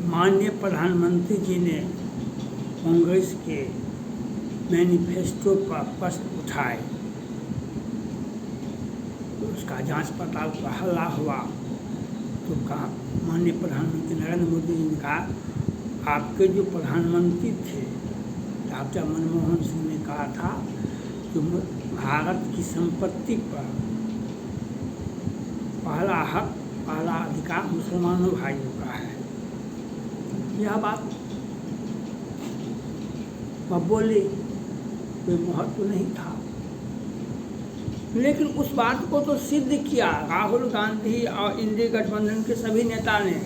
माननीय प्रधानमंत्री जी ने कांग्रेस के मैनिफेस्टो पर प्रश्न उठाए तो उसका जांच पड़ताल का हल्ला हुआ तो कहा माननीय प्रधानमंत्री नरेंद्र मोदी जी ने कहा आपके जो प्रधानमंत्री थे डॉक्टर मनमोहन सिंह ने कहा था कि भारत की संपत्ति पर पहला हक पहला अधिकार मुसलमानों भाइयों का है। यह बात अब बोले कोई महत्व नहीं था, लेकिन उस बात को तो सिद्ध किया राहुल गांधी और इंडिया गठबंधन के सभी नेता ने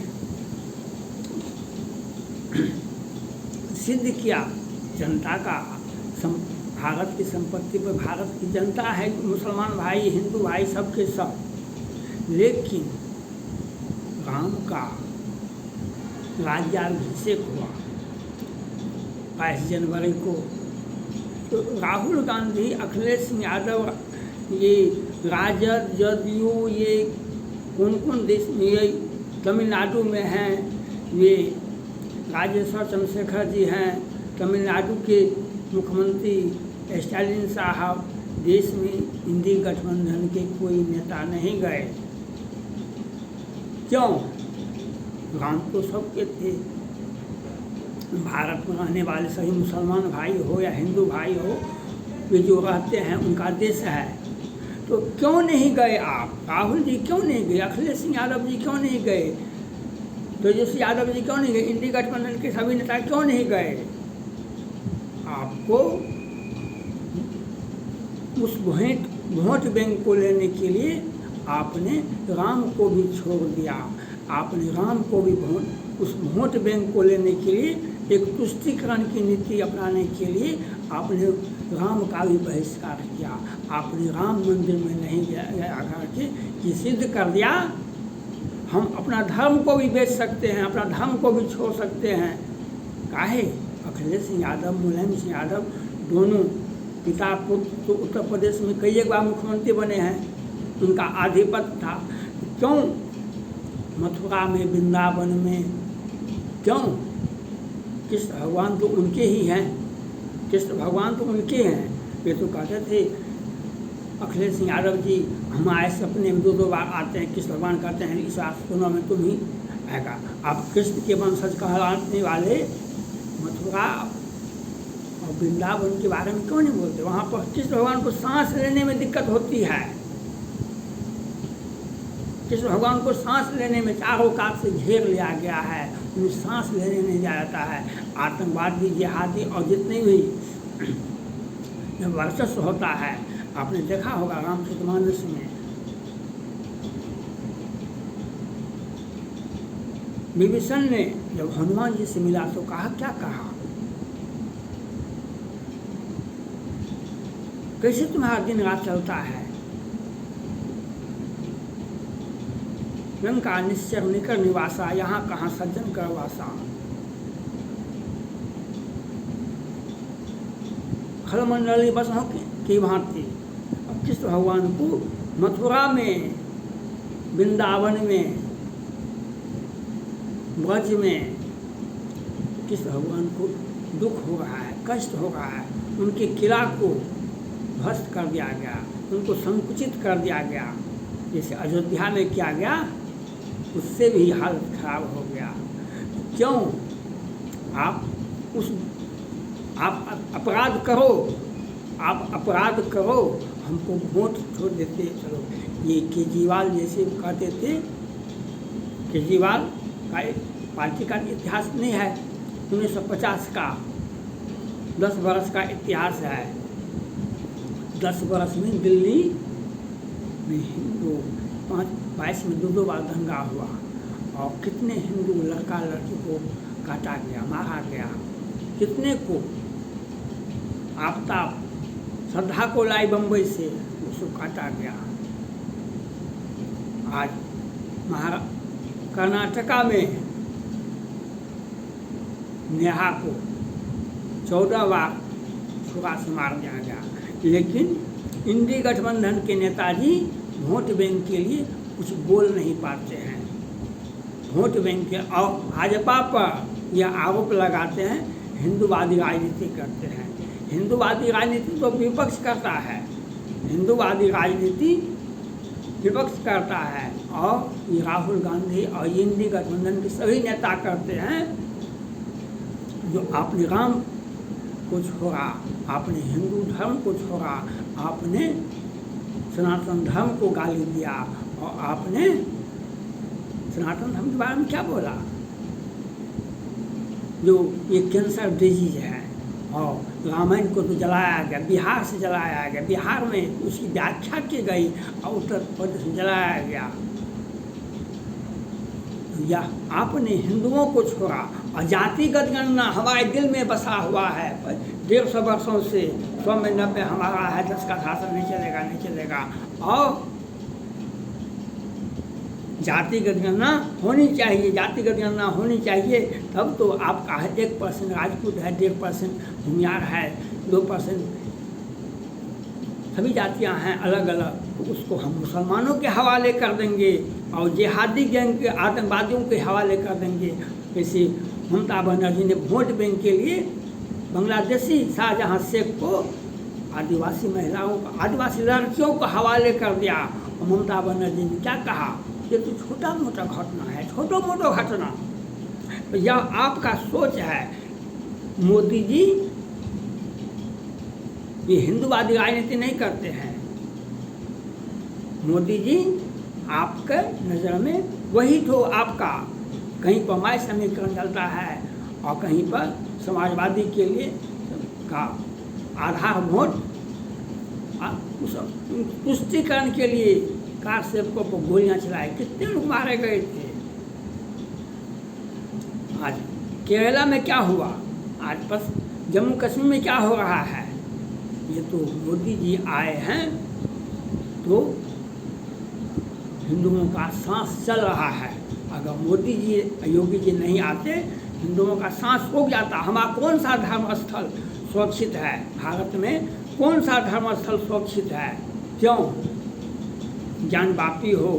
सिद्ध किया। जनता का भारत की संपत्ति पर भारत की जनता है, मुसलमान भाई हिंदू भाई सबके सब, लेकिन राम का राज्याभिषेक हुआ 22 जनवरी को। तो राहुल गांधी अखिलेश यादव ये राजद जदयू ये कौन देश में, ये तमिलनाडु में हैं, ये राजेश्वर चंद्रशेखर जी हैं, तमिलनाडु के मुख्यमंत्री स्टालिन साहब, देश में इंडिया गठबंधन के कोई नेता नहीं गए। क्यों? राम तो सबके थे, भारत में रहने वाले सभी मुसलमान भाई हो या हिंदू भाई हो, वे जो रहते हैं उनका देश है। तो क्यों नहीं गए आप? राहुल जी क्यों नहीं गए? अखिलेश यादव जी क्यों नहीं गए? तेजस्वी यादव जी क्यों नहीं गए? इंडिया गठबंधन के सभी नेता क्यों नहीं गए? आपको उस वोट बैंक को लेने के लिए आपने राम को भी छोड़ दिया। आपने राम को भी उस वोट बैंक को लेने के लिए एक तुष्टीकरण की नीति अपनाने के लिए आपने राम का भी बहिष्कार किया। आपने राम मंदिर में नहीं गया करके ये सिद्ध कर दिया हम अपना धर्म को भी बेच सकते हैं, अपना धर्म को भी छोड़ सकते हैं। काहे? अखिलेश यादव मुलायम सिंह यादव दोनों पिता पुत्र तो उत्तर प्रदेश में कई बार मुख्यमंत्री बने हैं, उनका आधिपत्य था। क्यों मथुरा में वृंदावन में क्यों? कृष्ण भगवान तो उनके ही हैं, कृष्ण भगवान तो उनके हैं। वे तो कहते थे अखिलेश यादव जी हमारे सपने में 2 बार आते हैं, कृष्ण भगवान कहते हैं इस आसनों में तुम ही आएगा। आप कृष्ण के वंशज कहलाने वाले मथुरा और वृंदावन के बारे में क्यों नहीं बोलते? वहाँ पर कृष्ण भगवान को सांस लेने में दिक्कत होती है, कृष्ण भगवान को सांस लेने में चारों कात से घेर लिया गया है, उन्हें सांस लेने नहीं दिया जाता है। आतंकवादी जिहादी और जितने भी जब वर्चस्व होता है, आपने देखा होगा रामचरितमानस में विभीषण ने जब हनुमान जी से मिला तो कहा, क्या कहा? कैसे तुम्हारा दिन रात चलता है? लंका निश्चर निकर निवासा, यहाँ कहाँ सज्जन कर वासा। खलमंडली बसों की भांति अब कृष्ण भगवान को मथुरा में, वृंदावन में, ब्रज में कृष्ण भगवान को दुख हो रहा है, कष्ट हो रहा है। उनके किला को ध्वस्त कर दिया गया, उनको संकुचित कर दिया गया, जैसे अयोध्या में किया गया, उससे भी हालत खराब हो गया। क्यों? आप अपराध करो, आप अपराध करो, हमको वोट छोड़ देते चलो। ये केजरीवाल जैसे कहते थे, केजरीवाल का पार्टी का इतिहास नहीं है, 1950 का 10 बरस का इतिहास है। 10 बरस में दिल्ली में हिंदू 22 में 2 बार दंगा हुआ और कितने हिंदू लड़का लड़की को काटा गया, मारा गया, कितने को आफ्ताब श्रद्धा को लाई बम्बई से, उसको काटा गया। आज कर्नाटका में नेहा को 14 बार छुरा से मार दिया गया, लेकिन इंडी गठबंधन के नेताजी वोट बैंक के लिए कुछ बोल नहीं पाते हैं। वोट बैंक के और भाजपा पर यह आरोप लगाते हैं हिंदूवादी राजनीति करते हैं। हिंदूवादी राजनीति तो विपक्ष करता है, हिंदूवादी राजनीति विपक्ष करता है और ये राहुल गांधी और इंडी गठबंधन के सभी नेता करते हैं। जो आपने राम को छोड़ा, आपने हिंदू धर्म को छोड़ा, आपने सनातन धर्म को गाली दिया और आपने सनातन धर्म के बारे में क्या बोला? जो ये कैंसर डिजीज है और रामायण को तो जलाया गया, बिहार से जलाया गया, बिहार में उसकी व्याख्या की गई और उत्तर प्रदेश में जलाया गया। या आपने हिंदुओं को छोड़ा और जातिगत गणना हमारे दिल में बसा हुआ है 150 वर्षों से। 100 में 90 हमारा है, 10 का शासन नहीं चलेगा, नहीं चलेगा। और जातिगत गणना होनी चाहिए, जातिगत गणना होनी चाहिए, तब तो आपका है 1% राजपूत है, 1.5% भूमियार है, 2% सभी जातियां हैं अलग अलग, तो उसको हम मुसलमानों के हवाले कर देंगे और जिहादी गैंग के आतंकवादियों के हवाले कर देंगे। जैसे ममता बनर्जी ने वोट बैंक के लिए बांग्लादेशी शाहजहां शेख को आदिवासी महिलाओं को, आदिवासी लड़कियों को हवाले कर दिया। और ममता बनर्जी ने क्या कहा? ये तो छोटा मोटा घटना है, छोटो मोटो घटना। तो यह आपका सोच है। मोदी जी ये हिंदूवादी राजनीति नहीं करते हैं। मोदी जी आपके नज़र में वही तो आपका कहीं पर माय समीकरण चलता है और कहीं पर समाजवादी के लिए का आधार वोट तुष्टीकरण के लिए कार सेवकों को गोलियां चलाए, कितने लोग मारे गए थे। आज केरला में क्या हुआ, आज बस जम्मू कश्मीर में क्या हो रहा है, ये तो मोदी जी आए हैं तो हिंदुओं का सांस चल रहा है। अगर मोदी जी योगी जी नहीं आते हिंदुओं का सांस रुक जाता। हमारा कौन सा धर्म स्थल सुरक्षित है भारत में? कौन सा धर्म स्थल सुरक्षित है? क्यों? जानबापी हो,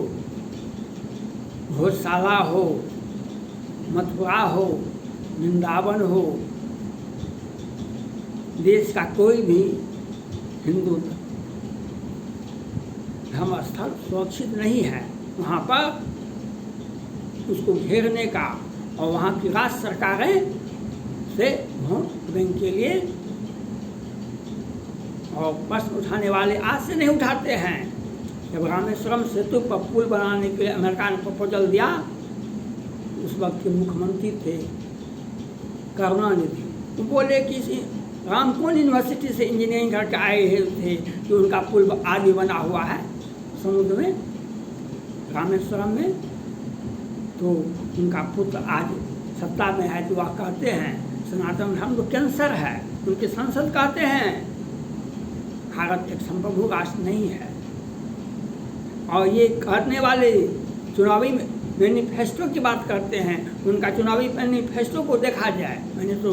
भोजशाला हो, मथुरा हो, वृंदावन हो, देश का कोई भी हिंदू धर्म स्थल सुरक्षित नहीं है। वहाँ पर उसको घेरने का और वहाँ की राज्य सरकारें से वोट बैंक के लिए और प्रश्न उठाने वाले आज से नहीं उठाते हैं। जब रामेश्वरम सेतु पर पुल बनाने के लिए अमेरिका ने प्रपोजल दिया, उस वक्त के मुख्यमंत्री थे करुणानिधि, तो बोले कि रामकोन यूनिवर्सिटी से इंजीनियरिंग करके आए थे कि उनका पुल आदि बना हुआ है समुद्र में, रामेश्वरम में। तो उनका पुत्र आज सत्ता में है, तो वह कहते हैं सनातन धर्म तो कैंसर है। उनके सांसद कहते हैं भारत एक संप्रभु राष्ट्र नहीं है। और ये कहने वाले चुनावी मैनिफेस्टो की बात करते हैं। उनका चुनावी मैनिफेस्टो को देखा जाए, मैंने तो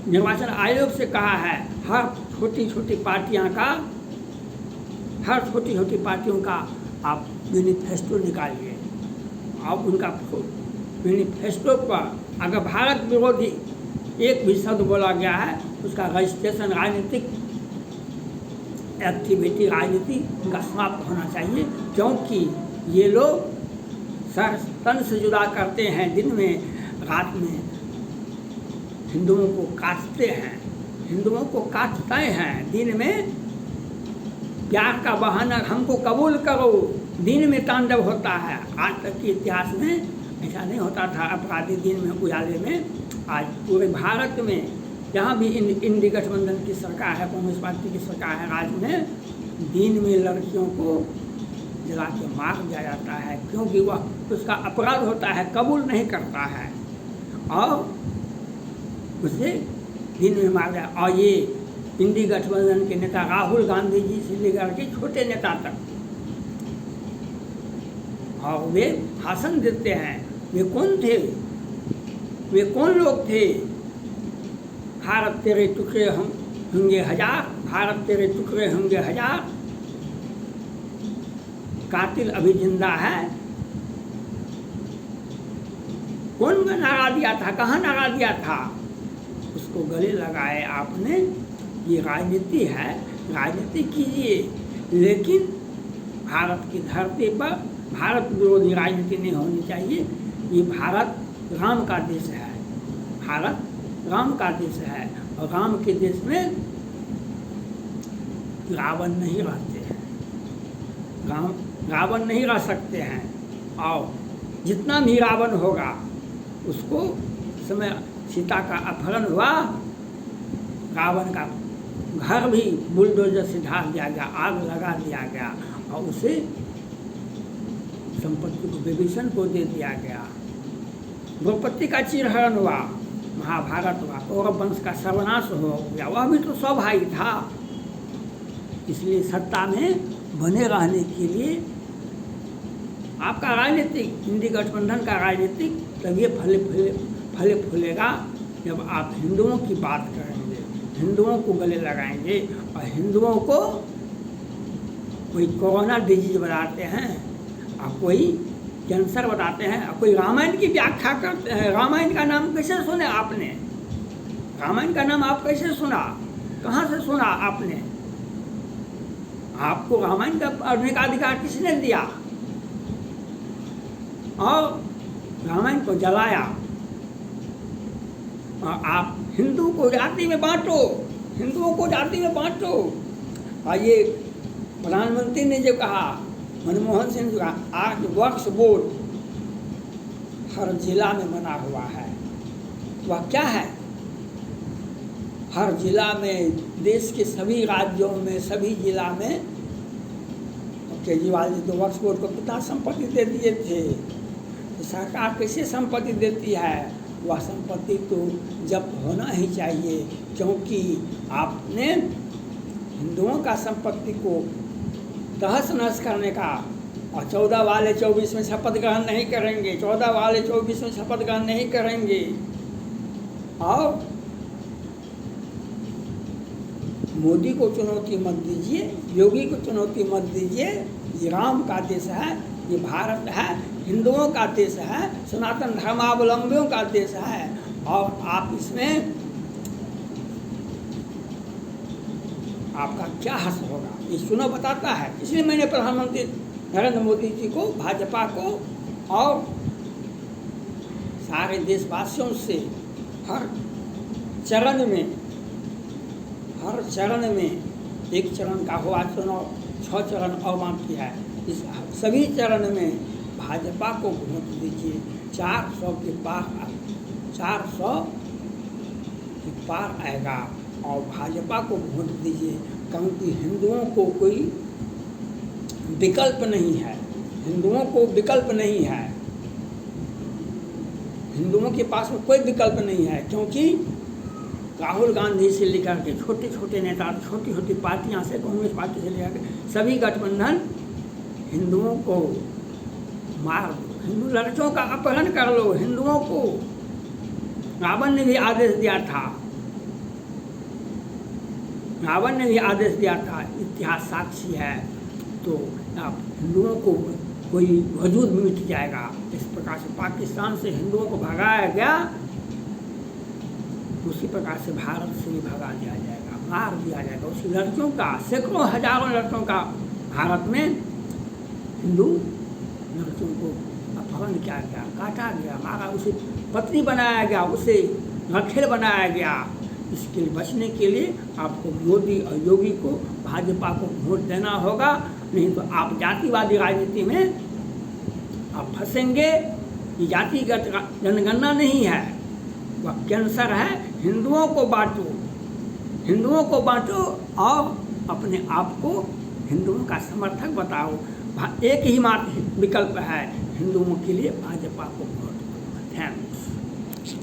निर्वाचन आयोग से कहा है हर छोटी छोटी पार्टियों का आप मैनिफेस्टो निकालिए। आप उनका मैनिफेस्टो पर अगर भारत विरोधी एक भी शब्द बोला गया है, उसका रजिस्ट्रेशन राजनीतिक एक्टिविटी राजनीति उनका समाप्त होना चाहिए। क्योंकि ये लोग सर तन से जुदा करते हैं, दिन में रात में हिंदुओं को काटते हैं, हिंदुओं को काटते हैं। दिन में प्यार का बहाना हमको कबूल करो, दिन में तांडव होता है। आज तक के इतिहास में ऐसा नहीं होता था। अपराधी दिन में उजाले में, आज पूरे भारत में जहाँ भी इंडी गठबंधन की सरकार है, कांग्रेस पार्टी की सरकार है, राज्य में दिन में लड़कियों को जला के मार दिया जाता है, क्योंकि वह उसका अपराध होता है, कबूल नहीं करता है और उसे दिन में मार दिया। और ये इंडी गठबंधन के नेता राहुल गांधी जी से लेकर के छोटे नेता तक, और वे भाषण देते हैं। वे कौन थे? वे कौन लोग थे? भारत तेरे टुकड़े होंगे हजार, भारत तेरे टुकड़े होंगे हजार, कातिल अभी जिंदा है, कौन नारा दिया था, कहाँ नारा दिया था, उसको गले लगाए आपने। ये राजनीति है, राजनीति कीजिए, लेकिन भारत की धरती पर भारत विरोधी राजनीति नहीं होनी चाहिए। ये भारत राम का देश है, भारत राम का देश है, और राम के देश में रावण नहीं रहते हैं, रावण नहीं रह सकते हैं। और जितना भी रावण होगा उसको समय सीता का अपहरण हुआ, रावण का घर भी बुलडोजर से ढा दिया गया, आग लगा दिया गया, और उसे संपत्ति को विभीषण को दे दिया गया। द्रौपदी का चिरहरण हुआ, महाभारत हुआ, कौरव वंश का सर्वनाश हो गया, वह भी तो सौ भाई था। इसलिए सत्ता में बने रहने के लिए आपका राजनीतिक, इंडी गठबंधन का राजनीतिक तभी फले फूलेगा जब आप हिंदुओं की बात करेंगे, हिंदुओं को गले लगाएंगे। और हिंदुओं को कोई कोरोना डिजीज बताते हैं, और कोई कैंसर बताते हैं, और कोई रामायण की व्याख्या करते हैं। रामायण का नाम कैसे सुने आपने? रामायण का नाम आप कैसे सुना, कहाँ से सुना आपने? आपको रामायण का पढ़ने का अधिकार किसने दिया? और रामायण को जलाया, और आप हिंदू को जाति में बांटो, हिंदुओं को जाति में बांटो। और ये प्रधानमंत्री ने जो कहा, मनमोहन सिंह जी का, आज वक्फ बोर्ड हर जिला में बना हुआ है, वह क्या है? हर जिला में, देश के सभी राज्यों में, सभी जिला में। तो केजरीवाल जी तो वक्फ बोर्ड को कितना संपत्ति दे दिए थे, तो सरकार कैसे संपत्ति देती है? वह संपत्ति तो जब्त होना ही चाहिए, क्योंकि आपने हिंदुओं का संपत्ति को तहस नहस करने का। और 14 वाले 24 में शपथ ग्रहण नहीं करेंगे, 14 वाले 24 में शपथ ग्रहण नहीं करेंगे। और मोदी को चुनौती मत दीजिए, योगी को चुनौती मत दीजिए। ये राम का देश है, ये भारत है, हिंदुओं का देश है, सनातन धर्मावलंबियों का देश है। और आप इसमें आपका क्या हक होगा, ये चुनाव बताता है। इसलिए मैंने प्रधानमंत्री नरेंद्र मोदी जी को, भाजपा को और सारे देशवासियों से हर चरण में एक चरण का हुआ चुनाव, 6 चरण और बाकी है। इस सभी चरण में भाजपा को वोट दीजिए। 400 के पार आएगा, और भाजपा को वोट दीजिए, क्योंकि हिंदुओं को कोई विकल्प नहीं है, हिंदुओं को विकल्प नहीं है, हिंदुओं के पास में कोई विकल्प नहीं है। क्योंकि राहुल गांधी से लेकर के छोटे छोटे नेता, छोटी छोटी पार्टियां से, कांग्रेस पार्टी से लेकर के सभी गठबंधन हिंदुओं को मार दो, हिंदू लड़कियों का अपहरण कर लो, हिंदुओं को। रावण ने भी आदेश दिया था, रावण ने भी आदेश दिया था, इतिहास साक्षी है। तो आप हिंदुओं को कोई वजूद मिट जाएगा। इस प्रकार से पाकिस्तान से हिंदुओं को भगाया गया, उसी प्रकार से भारत से भी भगा दिया जाएगा, मार दिया जाएगा। उसी लड़कियों का, सैकड़ों हजारों लड़कियों का भारत में हिंदू लड़कियों को अपहरण किया गया, काटा गया, मारा, उसे पत्नी बनाया गया, उसे रखेल बनाया गया। इसके लिए बचने के लिए आपको मोदी और योगी को, भाजपा को वोट देना होगा, नहीं तो आप जातिवादी राजनीति में आप फंसेंगे। ये जातिगत जनगणना नहीं है, वह कैंसर है। हिंदुओं को बांटो, हिंदुओं को बांटो, और अपने आप को हिंदुओं का समर्थक बताओ। एक ही मात्र विकल्प है हिंदुओं के लिए, भाजपा को वोट दो। Thank you.